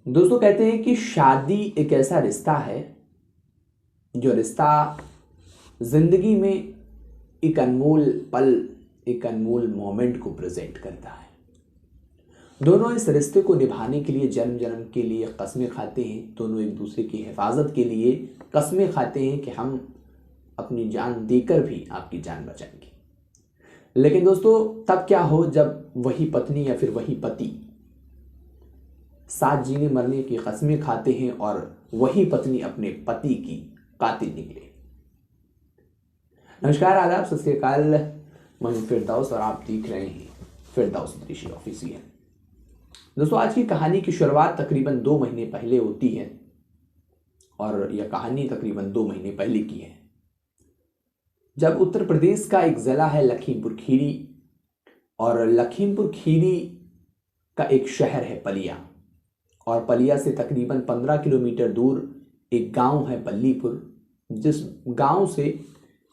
दोस्तों कहते हैं कि शादी एक ऐसा रिश्ता है जो रिश्ता जिंदगी में एक अनमोल पल, एक अनमोल मोमेंट को प्रेजेंट करता है। दोनों इस रिश्ते को निभाने के लिए जन्म जन्म के लिए कस्में खाते हैं। दोनों एक दूसरे की हिफाजत के लिए कस्में खाते हैं कि हम अपनी जान देकर भी आपकी जान बचाएंगे। लेकिन दोस्तों तब क्या हो जब वही पत्नी या फिर वही पति साथ जीने मरने की कस्में खाते हैं और वही पत्नी अपने पति की कातिल निकले। नमस्कार, आदाब, सत श्री अकाल। मैं हूं फिरदौस और आप देख रहे हैं फिरदौस दृश्य ऑफिशियल। दोस्तों आज की कहानी की शुरुआत तकरीबन 2 महीने पहले होती है और यह कहानी तकरीबन 2 महीने पहले की है, जब उत्तर प्रदेश का एक जिला है लखीमपुर खीरी, और लखीमपुर खीरी का एक शहर है पलिया, और पलिया से तकरीबन 15 किलोमीटर दूर एक गांव है बल्लीपुर, जिस गांव से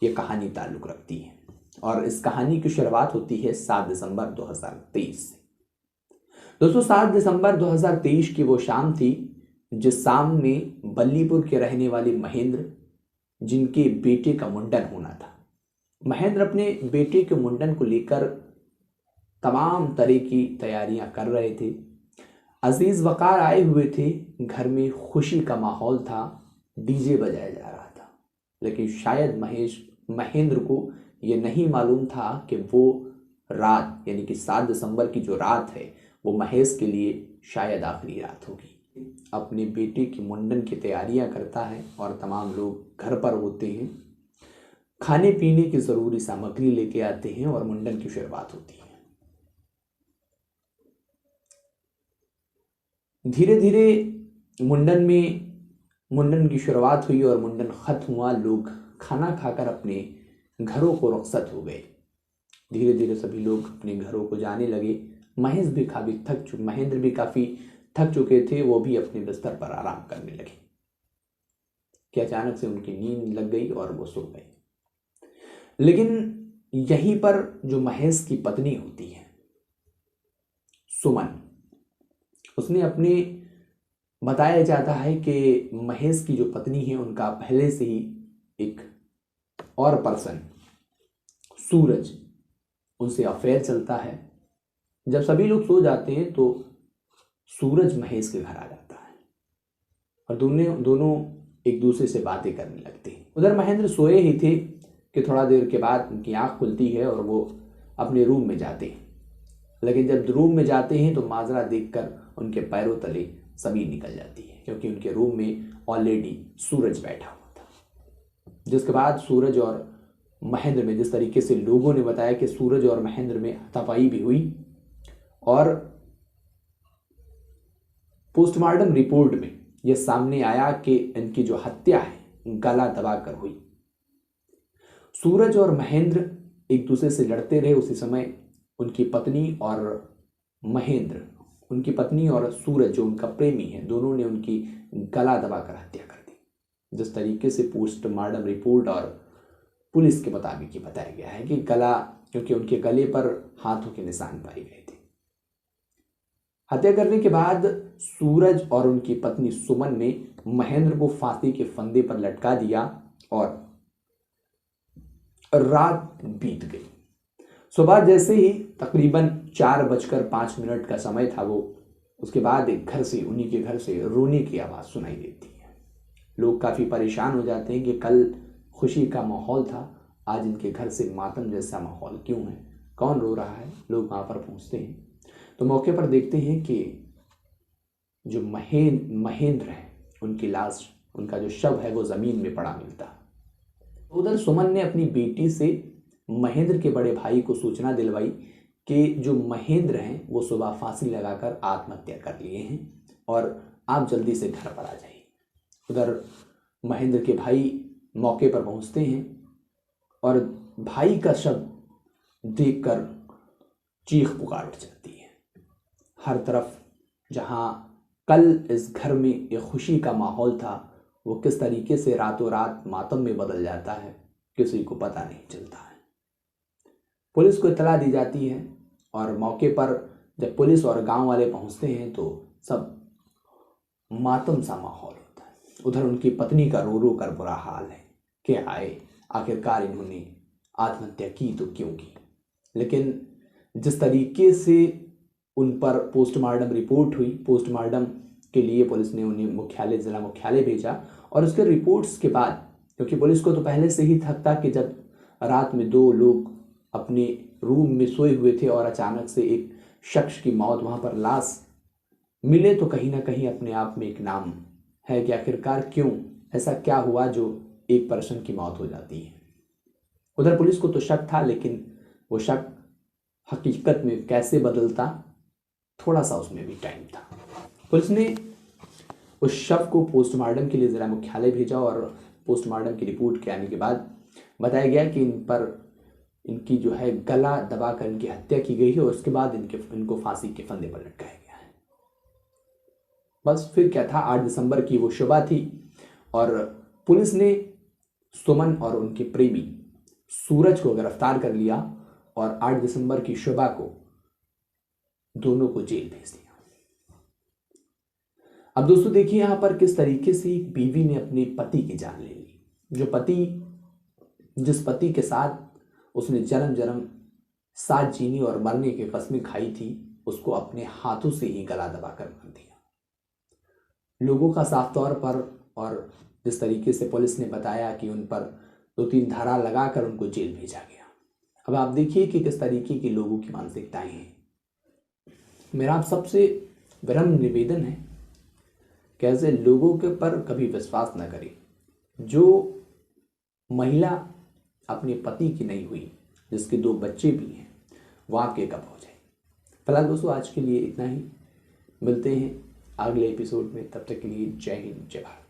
यह कहानी ताल्लुक रखती है। और इस कहानी की शुरुआत होती है 7 दिसंबर 2023 से। दोस्तों 7 दिसंबर 2023 की वो शाम थी जिस शाम में बल्लीपुर के रहने वाले महेंद्र, जिनके बेटे का मुंडन होना था, महेंद्र अपने बेटे के मुंडन को लेकर तमाम तरह की तैयारियां कर रहे थे। अजीज वकार आए हुए थे, घर में खुशी का माहौल था, डीजे बजाया जा रहा था। लेकिन शायद महेंद्र को यह नहीं मालूम था कि वो रात यानी कि 7 दिसंबर की जो रात है वो महेश के लिए शायद आखिरी रात होगी। अपने बेटे की मुंडन की तैयारियां करता है और तमाम लोग घर पर होते हैं, खाने पीने की जरूरी सामग्री लेके आते हैं और मुंडन की शुरुआत होती है। धीरे धीरे मुंडन की शुरुआत हुई और मुंडन खत्म हुआ। लोग खाना खाकर अपने घरों को रुखसत हो गए। धीरे धीरे सभी लोग अपने घरों को जाने लगे। महेंद्र भी काफी थक चुके थे, वो भी अपने बिस्तर पर आराम करने लगे कि अचानक से उनकी नींद लग गई और वो सो गए। लेकिन यहीं पर जो महेश की पत्नी होती है सुमन, उसने अपने बताया जाता है कि महेश की जो पत्नी है उनका पहले से ही एक और पर्सन सूरज, उनसे अफेयर चलता है। जब सभी लोग सो जाते हैं तो सूरज महेश के घर आ जाता है और दोनों एक दूसरे से बातें करने लगते हैं। उधर महेंद्र सोए ही थे कि थोड़ा देर के बाद उनकी आंख खुलती है और वो अपने रूम में जाते हैं। लेकिन जब रूम में जाते हैं तो माजरा देखकर उनके पैरों तले जमीन निकल जाती है, क्योंकि उनके रूम में ऑलरेडी सूरज बैठा हुआ था। जिसके बाद सूरज और महेंद्र में, जिस तरीके से लोगों ने बताया कि सूरज और महेंद्र में हाथापाई भी हुई और पोस्टमार्टम रिपोर्ट में यह सामने आया कि इनकी जो हत्या है गला दबाकर हुई। सूरज और महेंद्र एक दूसरे से लड़ते रहे। उसी समय उनकी पत्नी और सूरज जो उनका प्रेमी है, दोनों ने उनकी गला दबाकर हत्या कर दी। जिस तरीके से पोस्टमार्टम रिपोर्ट और पुलिस के मुताबिक ये बताया गया है कि क्योंकि उनके गले पर हाथों के निशान पाए गए थे। हत्या करने के बाद सूरज और उनकी पत्नी सुमन ने महेंद्र को फांसी के फंदे पर लटका दिया और रात बीत गई। सुबह जैसे ही तकरीबन 4:05 का समय था, उसके बाद उन्हीं के घर से रोने की आवाज सुनाई देती है। लोग काफी परेशान हो जाते हैं कि कल खुशी का माहौल था, आज इनके घर से मातम जैसा माहौल क्यों है, कौन रो रहा है। लोग वहां पर पहुंचते हैं तो मौके पर देखते हैं कि जो महेंद्र है, उनकी लाश, उनका जो शव है वो जमीन में पड़ा मिलता है। उधर सुमन ने अपनी बेटी से महेंद्र के बड़े भाई को सूचना दिलवाई कि जो महेंद्र हैं वो सुबह फांसी लगाकर आत्महत्या कर लिए हैं और आप जल्दी से घर पर आ जाइए। उधर महेंद्र के भाई मौके पर पहुंचते हैं और भाई का शव देखकर चीख पुकार उठ जाती है। हर तरफ जहां कल इस घर में एक खुशी का माहौल था, वो किस तरीके से रातों रात मातम में बदल जाता है किसी को पता नहीं चलता है। पुलिस को इत्तला दी जाती है और मौके पर जब पुलिस और गांव वाले पहुंचते हैं तो सब मातम सा माहौल होता है। उधर उनकी पत्नी का रो रो कर बुरा हाल है कि आए आखिरकार इन्होंने आत्महत्या की तो क्यों की। लेकिन जिस तरीके से उन पर पोस्टमार्टम रिपोर्ट हुई, पोस्टमार्टम के लिए पुलिस ने उन्हें मुख्यालय, जिला मुख्यालय भेजा और उसके रिपोर्ट्स के बाद, क्योंकि पुलिस को तो पहले से ही था कि जब रात में दो लोग अपने रूम में सोए हुए थे और अचानक से एक शख्स की मौत, वहां पर लाश मिले, तो कहीं ना कहीं अपने आप में एक नाम है कि आखिरकार क्यों, ऐसा क्या हुआ जो एक पर्सन की मौत हो जाती है। उधर पुलिस को तो शक था, लेकिन वो शक हकीकत में कैसे बदलता, थोड़ा सा उसमें भी टाइम था। पुलिस ने उस शव को पोस्टमार्टम के लिए जिला मुख्यालय भेजा और पोस्टमार्टम की रिपोर्ट के आने के बाद बताया गया कि इन पर इनकी जो है गला दबाकर इनकी हत्या की गई है और उसके बाद इनको फांसी के फंदे पर लटकाया गया है। बस फिर क्या था, 8 दिसंबर की वो सुबह थी और पुलिस ने सुमन और उनके प्रेमी सूरज को गिरफ्तार कर लिया और 8 दिसंबर की सुबह को दोनों को जेल भेज दिया। अब दोस्तों देखिए यहां पर किस तरीके से एक बीवी ने अपने पति की जान ले ली। जिस पति के साथ उसने जन्म जन्म साथ जीने और मरने की कस्में खाई थी, उसको अपने हाथों से ही गला दबाकर मार दिया। लोगों का साफ तौर पर, और जिस तरीके से पुलिस ने बताया कि उन पर 2-3 धारा लगाकर उनको जेल भेजा गया। अब आप देखिए कि किस तरीके की लोगों की मानसिकताएं हैं। मेरा आप सबसे विनम्र निवेदन है कि ऐसे लोगों के पर कभी विश्वास न करें। जो महिला अपने पति की नहीं हुई, जिसके 2 बच्चे भी हैं, वो आपके कब हो जाए। फिलहाल दोस्तों आज के लिए इतना ही, मिलते हैं अगले एपिसोड में। तब तक के लिए जय हिंद, जय भारत।